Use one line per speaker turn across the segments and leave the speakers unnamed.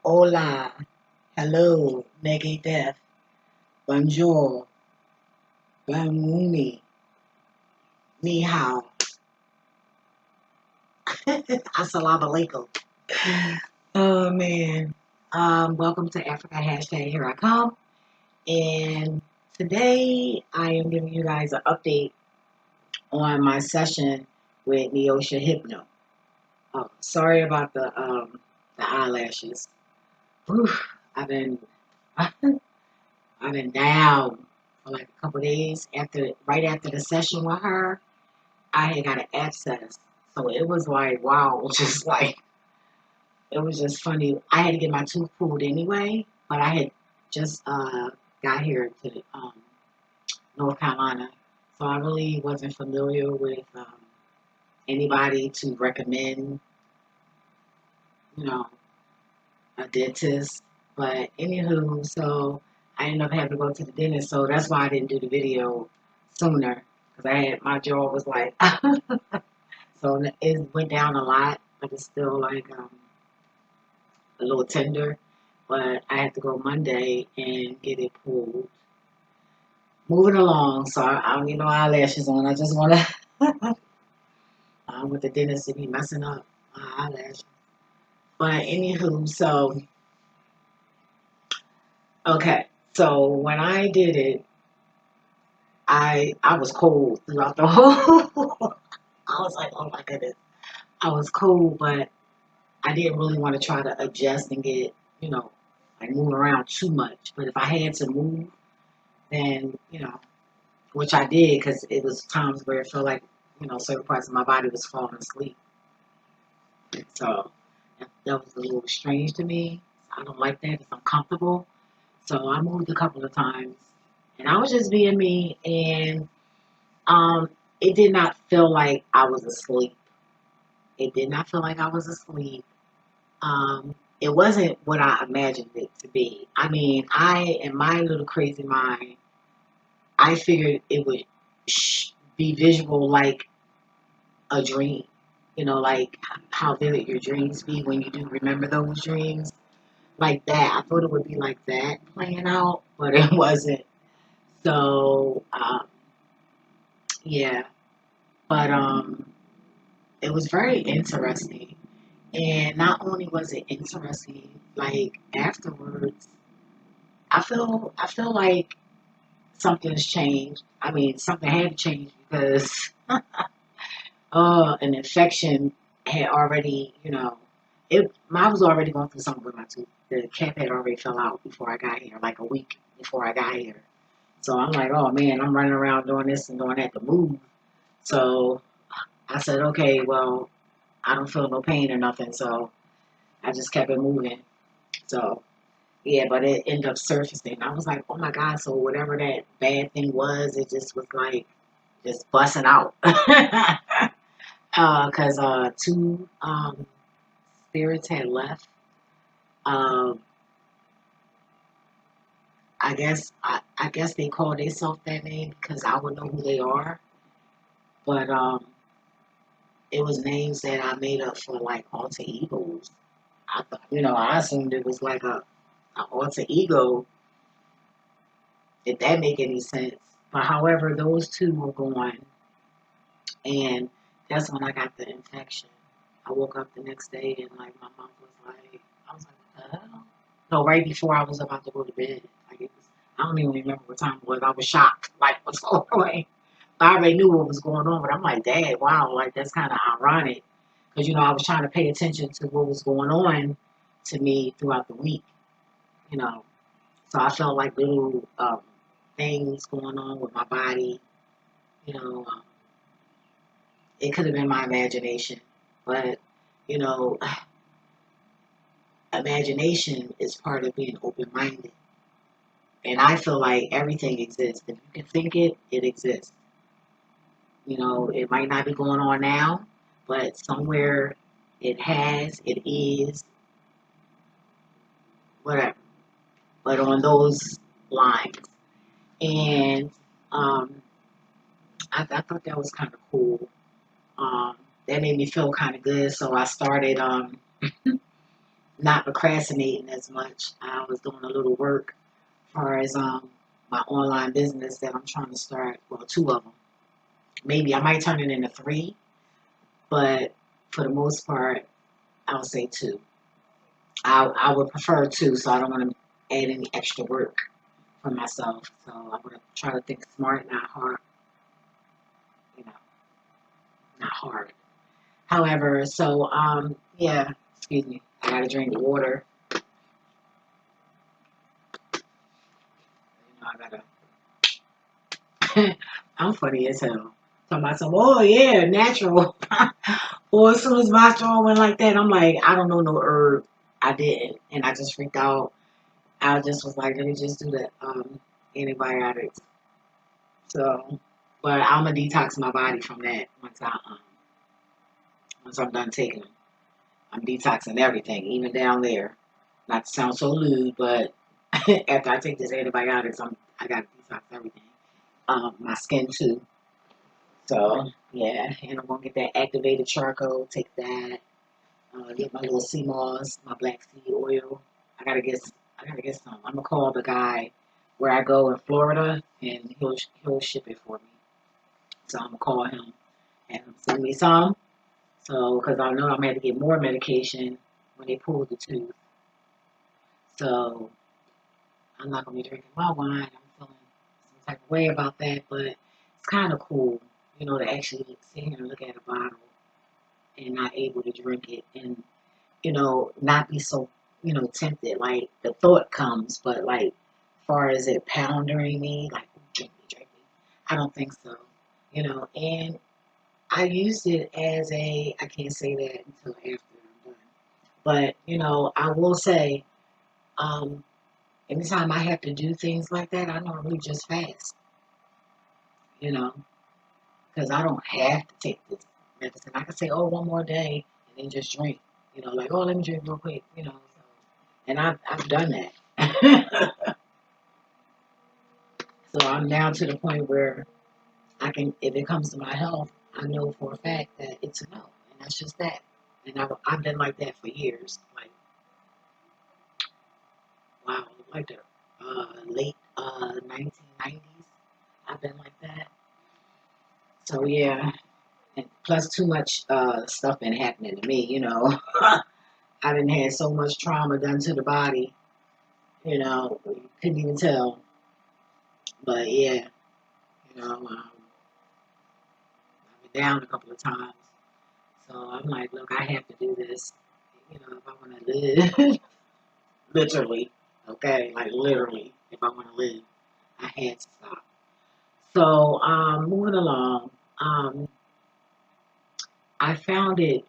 Hola, hello, negative, bonjour, benmuni, ni hao, assalamu alaikum. Oh man, welcome to Africa hashtag Here I Come, and today I am giving you guys an update on my session with Neoshi Hypno. Oh, sorry about the eyelashes. Whew, I've been I've been down for like a couple days right after the session with her. I had got an abscess. So it was like, wow, just like, it was just funny. I had to get my tooth pulled anyway, but I had just got here to North Carolina. So I really wasn't familiar with anybody to recommend, you know, a dentist. But anywho, so I ended up having to go to the dentist. So that's why I didn't do the video sooner. Because my jaw was like, so it went down a lot, but it's still like, a little tender, but I have to go Monday and get it pulled. Moving along, so I don't need no eyelashes on. I just want to, with the dentist to be messing up my eyelashes. But anywho, so, okay. So when I did it, I was cold throughout the whole, I was like, oh my goodness. I was cold, but I didn't really want to try to adjust and get, you know, like move around too much. But if I had to move, then, which I did because it was times where it felt like, certain parts of my body was falling asleep. So that was a little strange to me. I don't like that. It's uncomfortable. So I moved a couple of times and I was just being me. And it did not feel like I was asleep. It did not feel like I was asleep. It wasn't what I imagined it to be. I mean, in my little crazy mind, I figured it would be visual like a dream. Like how vivid your dreams be when you do remember those dreams. Like that. I thought it would be like that playing out, but it wasn't. So, yeah. But it was very interesting. And not only was it interesting, like afterwards, I feel like something's changed. I mean, something had to change because an infection had already, I was already going through something with my tooth. The cap had already fell out before I got here, like a week before I got here. So I'm like, oh man, I'm running around doing this and doing that to move. So I said, okay, well, I don't feel no pain or nothing. So I just kept it moving. So yeah, but it ended up surfacing. I was like, oh my God. So whatever that bad thing was, it just was like, just busting out. Because two spirits had left. Um, I guess they call themselves that name because I would know who they are. But it was names that I made up for like alter egos. I thought, I assumed it was like a alter ego. If that make any sense. But however, those two were gone, and that's when I got the infection. I woke up the next day and like my mom was like, I was like, what the hell? No, right before I was about to go to bed. Like it was, I don't even remember what time it was. I was shocked. Like what's going on? I already knew what was going on, but I'm like, Dad, wow, like that's kind of ironic because I was trying to pay attention to what was going on to me throughout the week. You know, so I felt like little things going on with my body. You know, it could have been my imagination, but you know, imagination is part of being open-minded. And I feel like everything exists. If you can think it, it exists. It might not be going on now, but somewhere it is, whatever. But on those lines. And um, I thought that was kind of cool. Um, that made me feel kind of good. So I started not procrastinating as much. I was doing a little work as far as my online business that I'm trying to start. Well, two of them. Maybe I might turn it into three, but for the most part, I'll say two. I would prefer two, so I don't want to add any extra work for myself. So I'm gonna try to think smart, not hard. You know, not hard. However, so yeah. Excuse me. I gotta drink water. I gotta. I'm funny as hell. Talking about some. Oh yeah, natural. Or as soon as my straw went like that, I'm like, I don't know no herb. I didn't, and I just freaked out. I just was like, let me just do the antibiotics. So, but I'm gonna detox my body from that once I'm done taking them. I'm detoxing everything, even down there. Not to sound so lewd, but after I take this antibiotics, I got to detox everything. My skin too. So yeah, and I'm gonna get that activated charcoal. Take that. Get my little sea moss, my black seed oil. I gotta get. I gotta get some. I'm gonna call the guy where I go in Florida, and he'll ship it for me. So I'm gonna call him and send me some. So because I know I'm gonna have to get more medication when they pull the tooth. So I'm not gonna be drinking my wine. I'm feeling some type of way about that, but it's kind of cool, to actually sit here and look at a bottle and not able to drink it, and not be so tempted. Like the thought comes, but like, far as it pounding me, like drink me. I don't think so. And I used it as a. I can't say that until after I'm done, but I will say, um, anytime I have to do things like that, I normally just fast. You know, because I don't have to take this medicine. I can say, oh, one more day, and then just drink. Like, oh, let me drink real quick. So, and I've done that. So I'm now to the point where I can, if it comes to my health, I know for a fact that it's a no, and that's just that. And I've been like that for years. Like, wow, like the late 1990s. I've been like that. So yeah, and plus too much stuff been happening to me. I didn't had so much trauma done to the body, you couldn't even tell. But yeah, I've been down a couple of times. So I'm like, look, I have to do this, if I want to live. Literally, okay, like literally, if I want to live, I had to stop. So moving along, um, I found it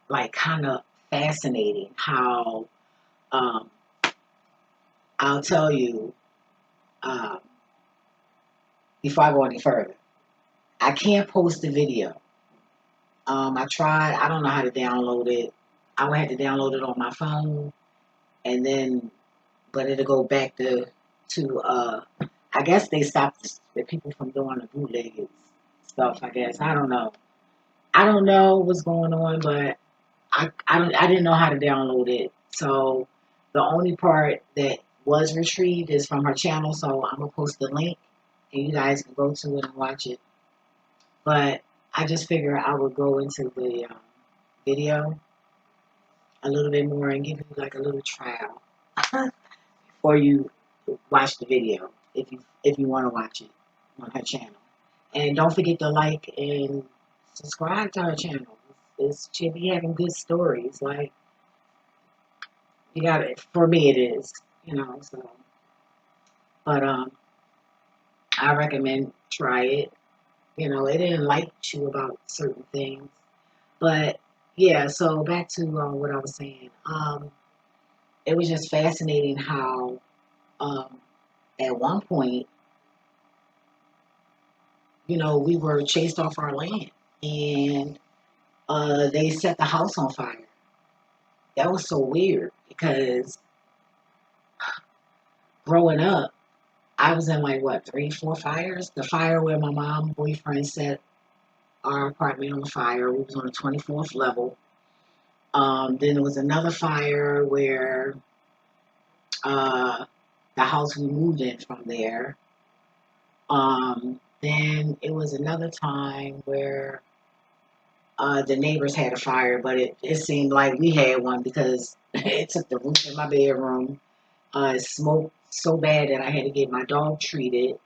like kind of fascinating how um, I'll tell you um, before I go any further. I can't post the video. I tried. I don't know how to download it. I would have to download it on my phone, and then, but it'll go back to. I guess they stopped the people from doing the bootleg stuff. I guess I don't know. I don't know what's going on, but I didn't know how to download it. So the only part that was retrieved is from her channel. So I'm gonna post the link, and you guys can go to it and watch it. But I just figured I would go into the video a little bit more and give you like a little trial before you watch the video if you want to watch it on her channel. And don't forget to like and subscribe to her channel. She'll be having good stories. Like, you got it. For me, it is. So, but I recommend try it. It didn't like you about certain things, but yeah. So back to what I was saying. It was just fascinating how um, at one point, we were chased off our land, and they set the house on fire. That was so weird because growing up, I was in like what, three, four fires. The fire where my mom boyfriend set our apartment on fire. We was on the 24th level, Then there was another fire where uh, the house we moved in from there. Then it was another time where the neighbors had a fire, but it seemed like we had one because it took the roof in my bedroom. It smoked so bad that I had to get my dog treated.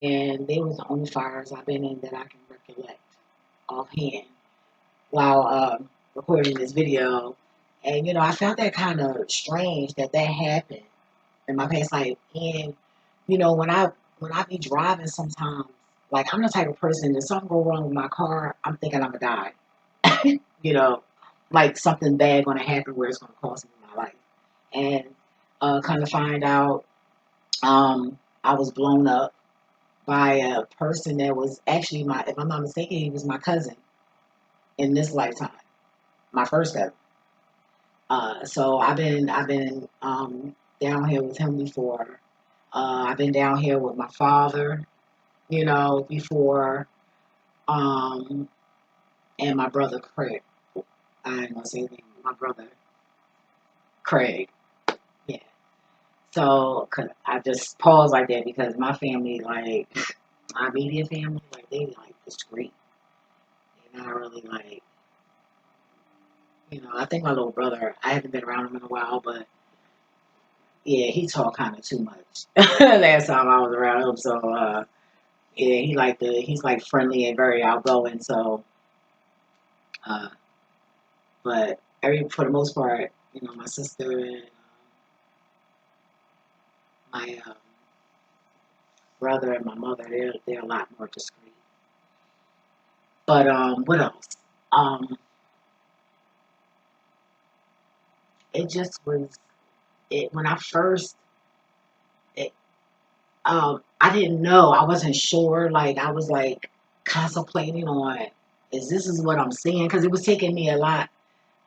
And they was the only fires I've been in that I can recollect offhand while recording this video. And I felt that kind of strange that happened in my past life. And when I be driving sometimes, like I'm the type of person that something go wrong with my car, I'm thinking I'm gonna die. Like something bad gonna happen where it's gonna cost me my life. And kind of find out, I was blown up by a person that was actually if I'm not mistaken, he was my cousin in this lifetime, my first cousin. So I've been down here with him before. I've been down here with my father, before, um, and my brother Craig. I ain't gonna say his name, my brother Craig. Yeah. So 'cause I just pause like that because my family, like my immediate family, like they like discreet. They're not really like, I think my little brother. I haven't been around him in a while, but yeah, he talked kind of too much last time I was around him. So yeah, he's like friendly and very outgoing. So, uh, but for the most part, my sister and my brother and my mother, they're a lot more discreet. But what else? Um, it just was it when I first it, I didn't know. I wasn't sure. Like I was like contemplating on, is this is what I'm seeing? Because it was taking me a lot.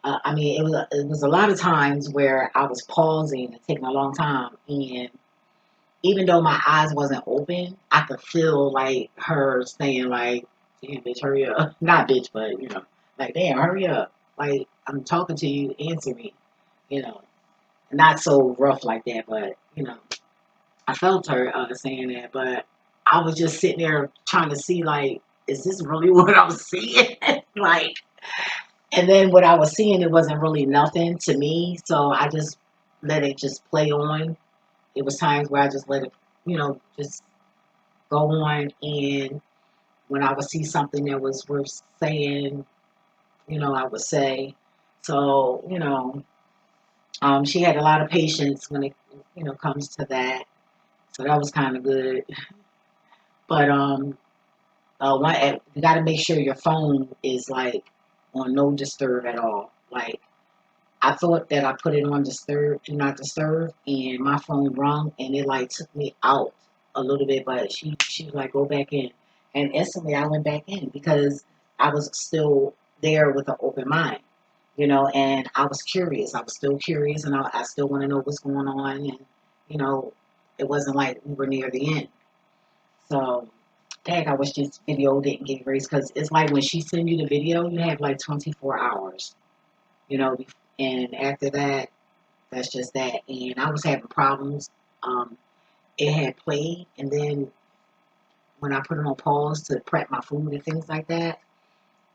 I mean, it was a lot of times where I was pausing and taking a long time, and even though my eyes wasn't open, I could feel like her saying like, "Damn, bitch, hurry up!" Not bitch, but like, "Damn, hurry up!" Like I'm talking to you, answer me. You know, Not so rough like that, but I felt her saying that, but I was just sitting there trying to see like, is this really what I'm seeing? Like, and then what I was seeing, it wasn't really nothing to me, so I just let it just play on. It was times where I just let it, just go on, and when I would see something that was worth saying, I would say. So, she had a lot of patience when it, comes to that. So that was kind of good. But you got to make sure your phone is like on no disturb at all. Like I thought that I put it on disturb, do not disturb, and my phone rung, and it like took me out a little bit. But she was like, go back in, and instantly I went back in because I was still there with an open mind, and I was curious. I was still curious, and I still want to know what's going on, and you know, it wasn't like we were near the end. So, dang, I wish this video didn't get erased because it's like when she send you the video, you have like 24 hours, you know, and after that, that's just that. And I was having problems. Um, it had played, and then when I put it on pause to prep my food and things like that,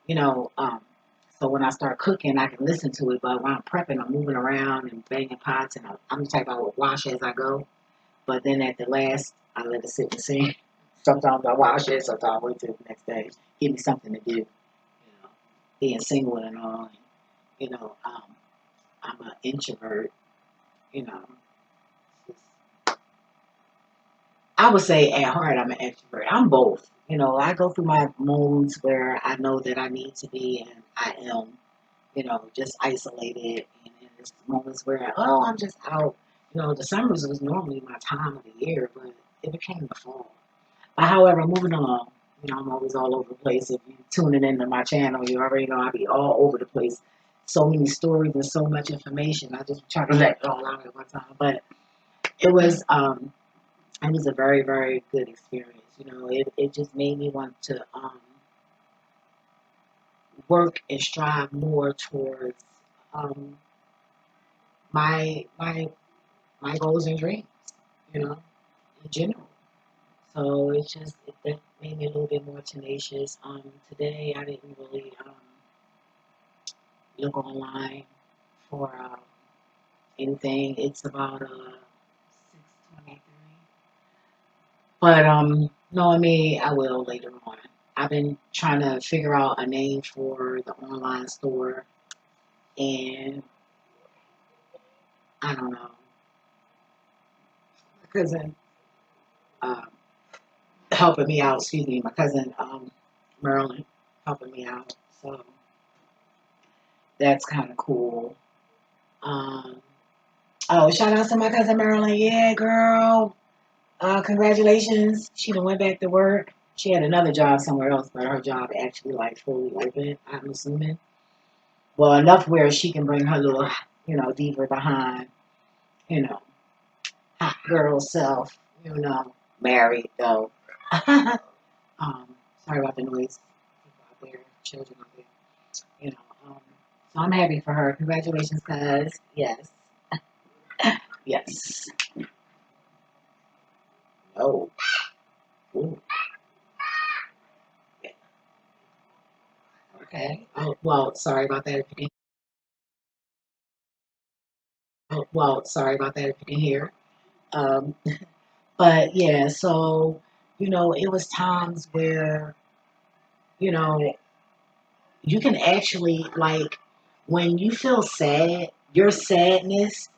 you know, um, so when I start cooking, I can listen to it. But when I'm prepping, I'm moving around and banging pots, and I'm the type I would wash as I go. But then at the last, I let it sit and sing. Sometimes I wash it, sometimes I wait till the next day. Give me something to do, being single and all. And, I'm an introvert, you know. I would say at heart I'm an extrovert. I'm both. I go through my moods where I know that I need to be and I am, just isolated. And then there's moments where, oh, I'm just out. The summers was normally my time of the year, but it became the fall. But however, moving along, I'm always all over the place. If you're tuning into my channel, you already know I be all over the place. So many stories and so much information. I just try to let it all out at one time. But it was um it was a very, very good experience. It just made me want to work and strive more towards um, my my my goals and dreams, you know, in general. So that made me a little bit more tenacious. Today I didn't really look online for anything. It's about 6:23. But knowing me, I will later on. I've been trying to figure out a name for the online store, and I don't know. My cousin uh, helping me out. Excuse me, my cousin Marilyn helping me out. So that's kind of cool. Um, oh, shout out to my cousin Marilyn. Yeah, girl. Congratulations. She done went back to work. She had another job somewhere else, but her job actually like fully open, I'm assuming. Well, enough where she can bring her little, deeper behind, you know, hot girl self, married though. Sorry about the noise. People out there, children out there, you know. So I'm happy for her. Congratulations, cuz. Yes. Yes. Oh. Ooh. Yeah. Okay. Oh, well, sorry about that if you can. Oh, well, sorry about that if you can hear. Um, but yeah, so, it was times where, you know, you can actually, like, when you feel sad, your sadness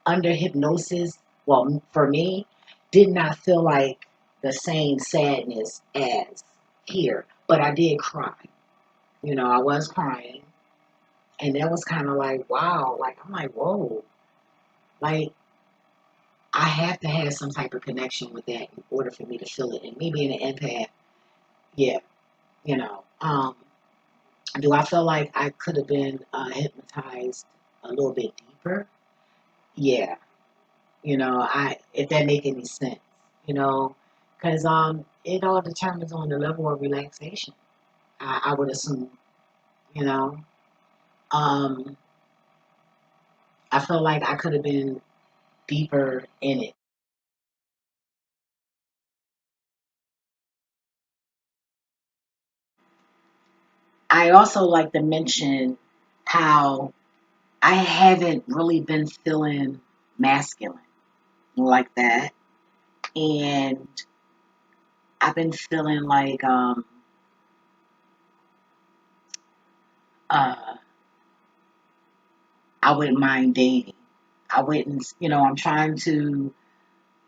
under hypnosis, well, for me, did not feel like the same sadness as here. But I did cry. I was crying. And that was kind of like, wow. Like, I'm like, whoa. Like, I have to have some type of connection with that in order for me to feel it. And me being an empath, yeah, you know. Do I feel like I could have been hypnotized a little bit deeper? Yeah, I if that make any sense, because it all determines on the level of relaxation. I would assume, you know. Um, I feel like I could have been deeper in it. I also like to mention how I haven't really been feeling masculine like that, and I've been feeling like uh I wouldn't mind dating. I wouldn't, I'm trying to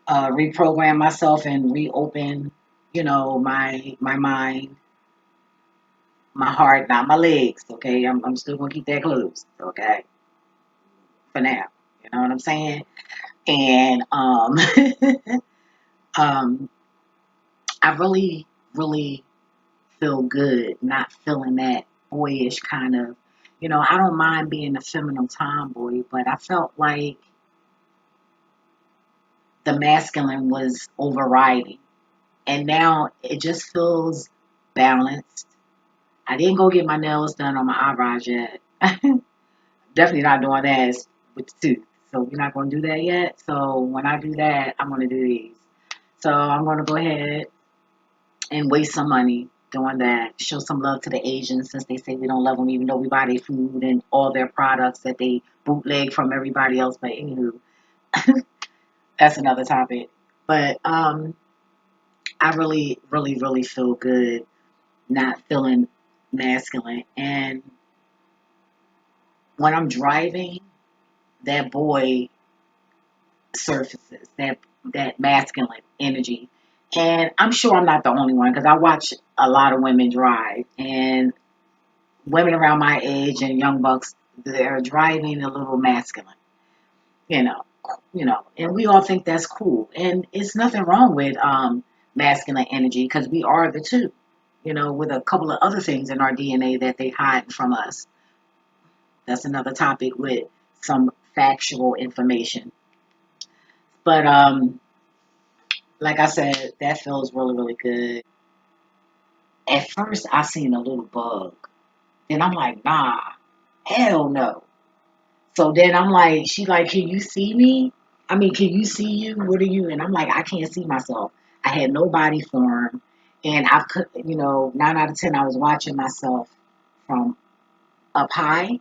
reprogram myself and reopen, my mind, my heart, not my legs. Okay, I'm still gonna keep that closed. Okay, for now. You know what I'm saying? And um, I really, really feel good, not feeling that boyish kind of. I don't mind being a feminine tomboy, but I felt like the masculine was overriding. And now it just feels balanced. I didn't go get my nails done on my eyebrows yet. Definitely not doing that with the tooth. So we're not going to do that yet. So when I do that, I'm going to do these. So I'm going to go ahead and waste some money doing that. Show some love to the Asians since they say we don't love them, even though we buy their food and all their products that they bootleg from everybody else. But anywho, that's another topic. But I really, really, really feel good not feeling masculine. And when I'm driving, that boy surfaces, that masculine energy. And I'm sure I'm not the only one because I watch a lot of women drive, and women around my age and young bucks, they're driving a little masculine, you know, and we all think that's cool. And it's nothing wrong with masculine energy because we are the two, with a couple of other things in our DNA that they hide from us. That's another topic with some factual information. But like I said, that feels really, really good. At first, I seen a little bug. Then I'm like, nah, hell no. So then I'm like, she like, can you see me? I mean, can you see you? What are you? And I'm like, I can't see myself. I had no body form. And I could, 9 out of 10, I was watching myself from up high.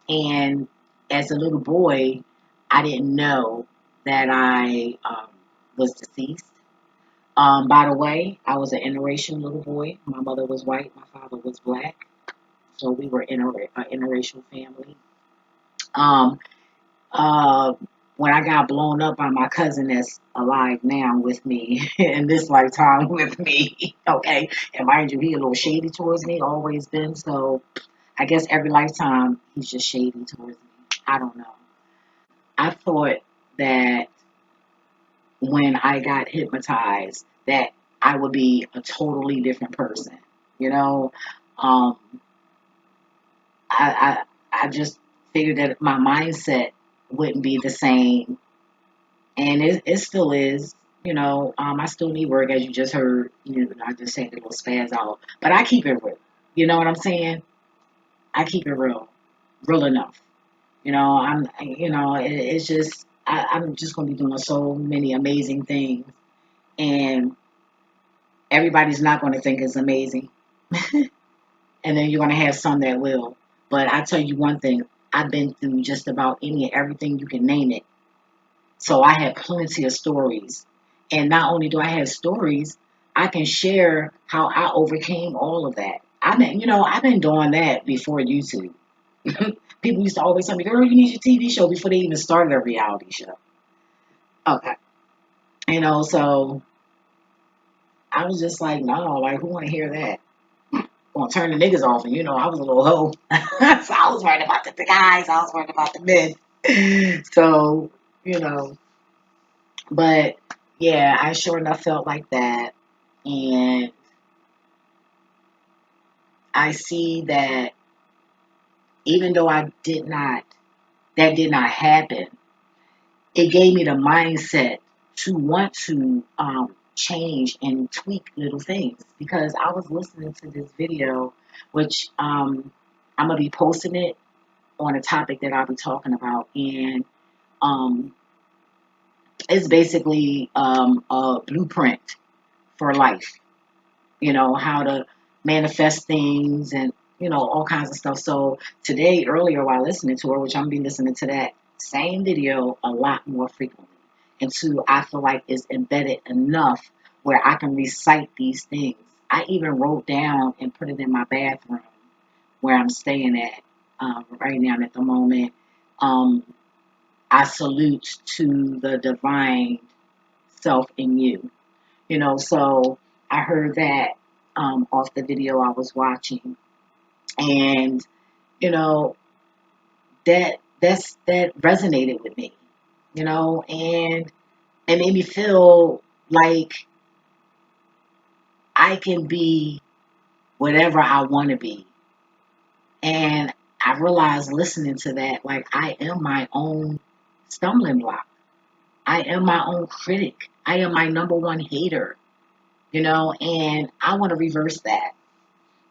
And as a little boy, I didn't know that I was deceased. By the way, I was an interracial little boy. My mother was white, my father was black. So we were an interracial family. Um, uh, when I got blown up by my cousin that's alive now with me in this lifetime with me, okay, and mind you, he a little shady towards me, always been. So I guess every lifetime he's just shady towards me. I don't know. I thought that when I got hypnotized, that I would be a totally different person. You know, um, I just figured that my mindset wouldn't be the same, and it still is. I still need work, as you just heard. I just take a little spaz out, but I keep it real. You know what I'm saying? I keep it real, real enough. It's just I'm just gonna be doing so many amazing things, and everybody's not gonna think it's amazing, and then you're gonna have some that will. But I tell you one thing, I've been through just about any and everything you can name it. So I have plenty of stories. And not only do I have stories, I can share how I overcame all of that. I've been doing that before YouTube. People used to always tell me, girl, you need your TV show before they even started a reality show. Okay. So I was just like, no, like, who want to hear that? Gonna turn the niggas off. And, I was a little hoe. So I was worried about the guys. I was worried about the men. So, you know, but yeah, I sure enough felt like that. And I see that even though that did not happen, it gave me the mindset to want to change and tweak little things, because I was listening to this video, which I'm gonna be posting it on a topic that I'll be talking about, and um, it's basically a blueprint for life. How to manifest things, and all kinds of stuff. So today, earlier, while listening to her, which I'm gonna be listening to that same video a lot more frequently, and two, I feel like it's embedded enough where I can recite these things. I even wrote down and put it in my bathroom where I'm staying at right now at the moment. um, I salute to the divine self in you. So I heard that off the video I was watching, and you know that resonated with me, and it made me feel like I can be whatever I want to be. And I realized listening to that, like, I am my own stumbling block. I am my own critic. I am my number one hater, and I want to reverse that,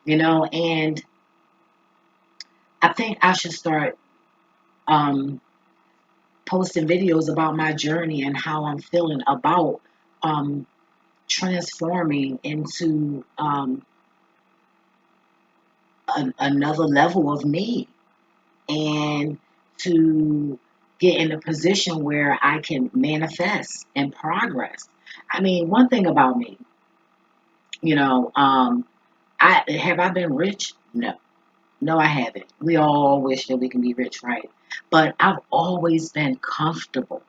and I think I should start um, posting videos about my journey and how I'm feeling about um, transforming into another level of me, and to get in a position where I can manifest and progress. I mean, one thing about me, you know, um, I been rich? No. No, I haven't. We all wish that we can be rich, right? But I've always been comfortable,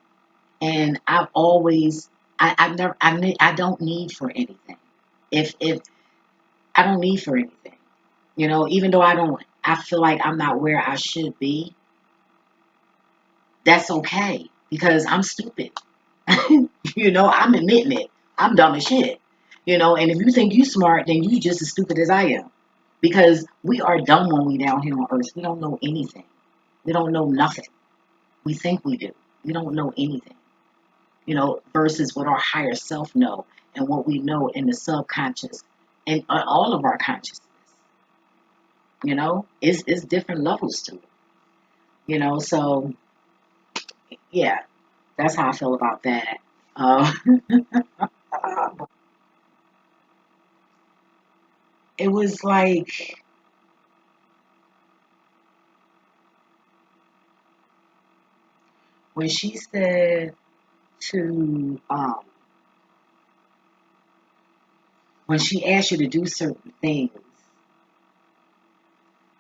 and I've never, I don't need for anything. If I don't need for anything, even though I feel like I'm not where I should be. That's okay, because I'm stupid. I'm admitting it. I'm dumb as shit. And if you think you smart, then you just as stupid as I am. Because we are dumb when we down here on earth. We don't know anything. We don't know nothing. We think we do. We don't know anything. Versus what our higher self know, and what we know in the subconscious, and all of our consciousness. It's different levels to it. So yeah, that's how I feel about that. Uh, it was like when she said to when she asked you to do certain things,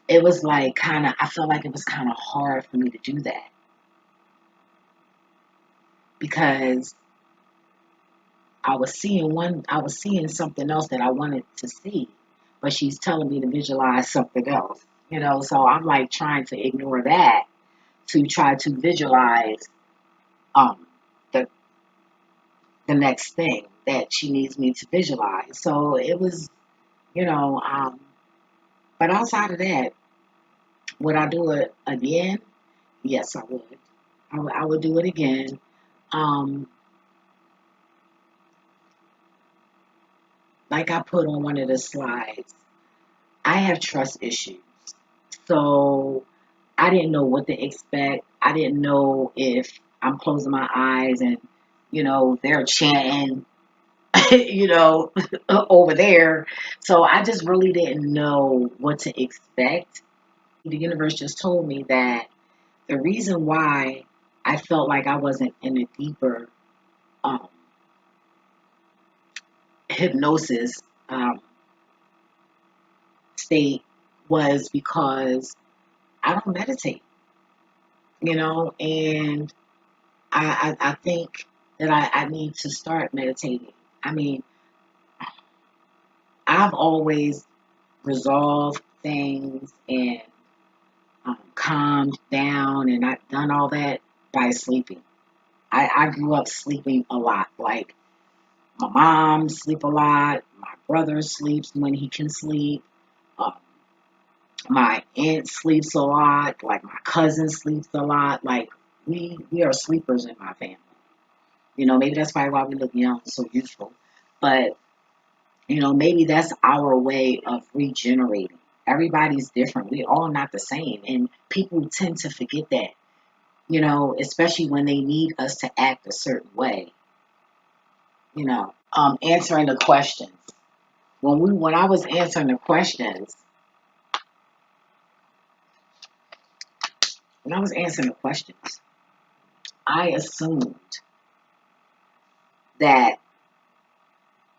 it was like kind of, I felt like it was kind of hard for me to do that because I was seeing something else that I wanted to see, but she's telling me to visualize something else, so I'm like trying to ignore that to try to visualize um the the next thing that she needs me to visualize. So it was, you know, but outside of that, would I do it again? Yes, I would. I would do it again. Um, like I put on one of the slides, I have trust issues. So I didn't know what to expect. I didn't know if I'm closing my eyes and, they're chanting, over there. So I just really didn't know what to expect. The universe just told me that the reason why I felt like I wasn't in a deeper um, hypnosis um, state was because I don't meditate, and I think that I need to start meditating. I mean, I've always resolved things and calmed down, and I've done all that by sleeping. I grew up sleeping a lot. Like my mom sleep a lot. My brother sleeps when he can sleep. Uh, my aunt sleeps a lot. Like my cousin sleeps a lot. Like we are sleepers in my family. Maybe that's probably why we look young, so youthful. But maybe that's our way of regenerating. Everybody's different. We're all not the same, and people tend to forget that. Especially when they need us to act a certain way. Answering the questions. When I was answering the questions, when I was answering the questions, I assumed that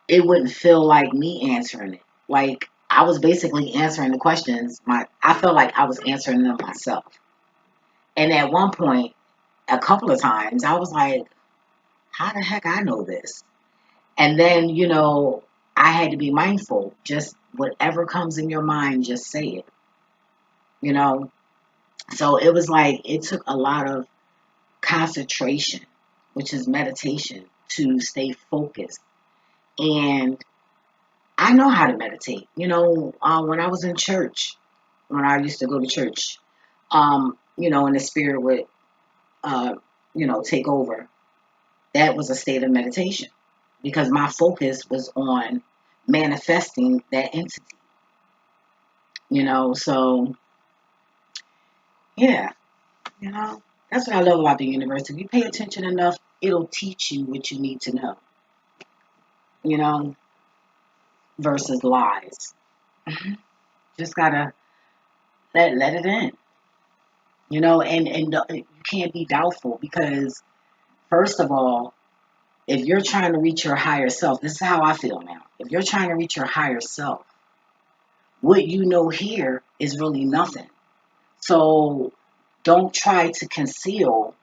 it wouldn't feel like me answering it. Like I was basically answering the questions. I felt like I was answering them myself. And at one point, a couple of times, I was like, "How the heck I know this?" And then, I had to be mindful. Just whatever comes in your mind, just say it. You know. So it was like it took a lot of concentration, which is meditation, to stay focused. And I know how to meditate. When I was in church, when I used to go to church, and the spirit would, take over. That was a state of meditation because my focus was on manifesting that entity. So yeah, that's what I love about the universe. If you pay attention enough, it'll teach you what you need to know. You know, versus lies. Just gotta let it in. And you can't be doubtful because first of all, if you're trying to reach your higher self, this is how I feel now. If you're trying to reach your higher self, what you know here is really nothing. So don't try to conceal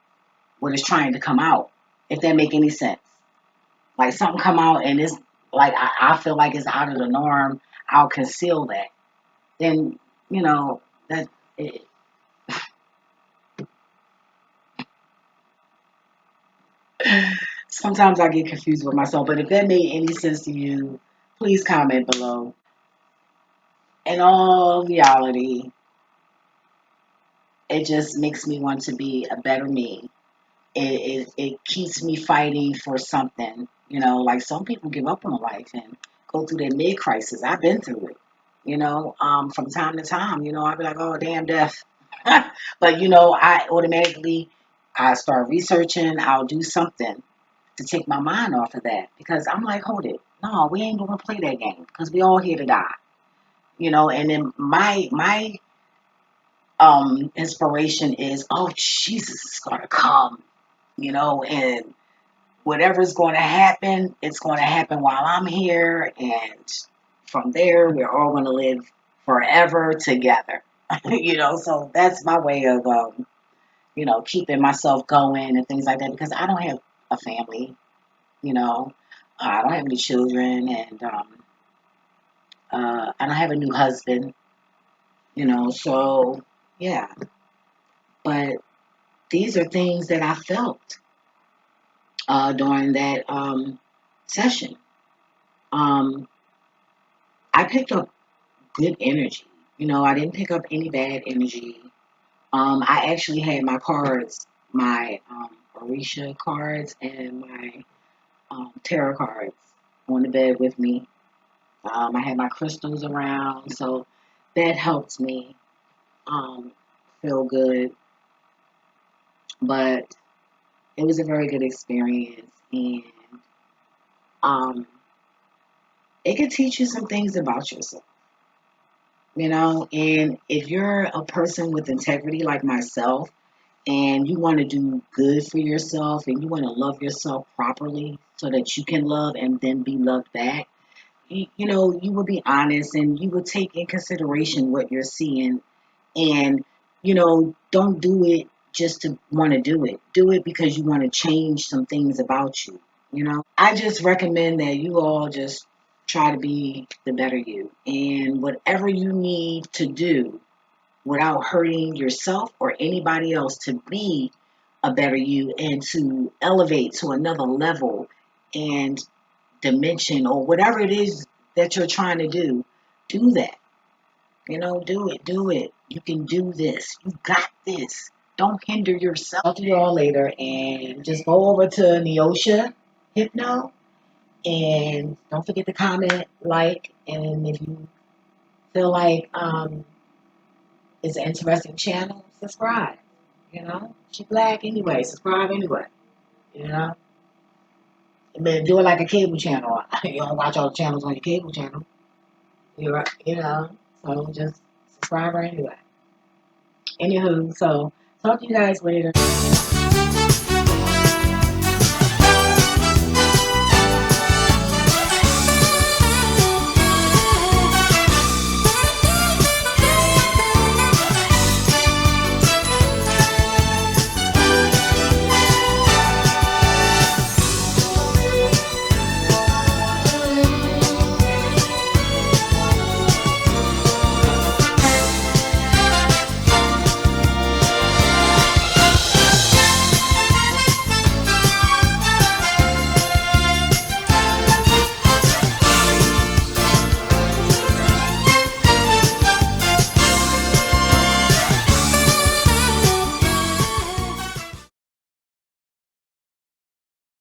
what is trying to come out, if that make any sense. Like something come out and it's like I feel like it's out of the norm, I'll conceal that. Then, that it, sometimes I get confused with myself, but if that made any sense to you, please comment below. In all reality, it just makes me want to be a better me. It keeps me fighting for something. Like some people give up on life and go through that mid crisis. I've been through it, from time to time. I'd be like, oh, damn, death. But, I automatically, I start researching. I'll do something to take my mind off of that because I'm like, hold it. No, we ain't going to play that game because we all here to die. And then my inspiration is, oh, Jesus is going to come, and whatever's going to happen, it's going to happen while I'm here. And from there, we're all going to live forever together. So that's my way of, keeping myself going and things like that because I don't have a family, you know. I don't have any children and I don't have a new husband, so yeah. But these are things that I felt during that session. Um, I picked up good energy. I didn't pick up any bad energy. I actually had my cards, my Orisha cards and my tarot cards on the bed with me. I had my crystals around, so that helped me um, feel good. But it was a very good experience, and um, it can teach you some things about yourself. And if you're a person with integrity like myself, and you want to do good for yourself and you want to love yourself properly so that you can love and then be loved back, you will be honest and you will take in consideration what you're seeing and, don't do it just to want to do it. Do it because you want to change some things about you. I just recommend that you all just try to be the better you and whatever you need to do without hurting yourself or anybody else to be a better you and to elevate to another level and dimension or whatever it is that you're trying to do that. Do it. You can do this. You got this. Don't hinder yourself. Talk to you all later and just go over to Neoshi Hypno and don't forget to comment, like, and if you feel like it's an interesting channel, subscribe. She black anyway. Subscribe anyway. You know, but do it like a cable channel. You don't watch all the channels on your cable channel. So just subscribe her anyway. Anywho, so talk to you guys later.